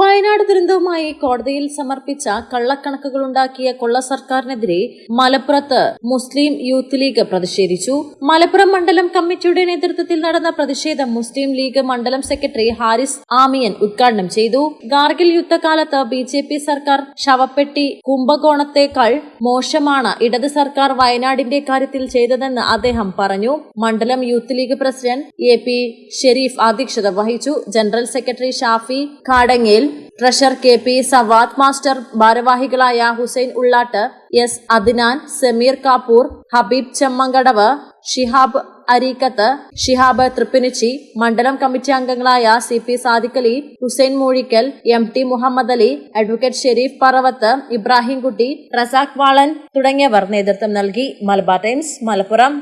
വയനാട് ദുരന്തവുമായി കോടതിയിൽ സമർപ്പിച്ച കള്ളക്കണക്കുകളുണ്ടാക്കിയ കൊള്ള സർക്കാരിനെതിരെ മലപ്പുറത്ത് മുസ്ലിം യൂത്ത് ലീഗ് പ്രതിഷേധിച്ചു. മലപ്പുറം മണ്ഡലം കമ്മിറ്റിയുടെ നേതൃത്വത്തിൽ നടന്ന പ്രതിഷേധം മുസ്ലിം ലീഗ് മണ്ഡലം സെക്രട്ടറി ഹാരിസ് ആമിയൻ ഉദ്ഘാടനം ചെയ്തു. ഗാർഗിൽ യുദ്ധകാലത്ത് BJP സർക്കാർ ശവപ്പെട്ടി കുംഭകോണത്തേക്കാൾ മോശമാണ് ഇടത് സർക്കാർ വയനാടിന്റെ കാര്യത്തിൽ ചെയ്തതെന്ന് അദ്ദേഹം പറഞ്ഞു. മണ്ഡലം youth league president AP Shareef അധ്യക്ഷത വഹിച്ചു. General secretary Shafi Kadangel, treasurer KP Savad master, ഭാരവാഹികളായ ഹുസൈൻ ഉള്ളാട്ട്, S അദ്നാൻ, സമീർ കാപ്പൂർ, ഹബീബ് ചെമ്മങ്കടവ്, ഷിഹാബ് അരീക്കത്ത്, ഷിഹാബ് തൃപ്പിനിച്ചി, മണ്ഡലം കമ്മിറ്റി അംഗങ്ങളായ CP Sadiq Ali, Hussain Moozhikkal, MT Muhammad Ali, advocate Shareef Paravath, Ibrahimkutty, Razak Valan തുടങ്ങിയവർ നേതൃത്വം നൽകി. മലബാർ ടൈംസ്, മലപ്പുറം.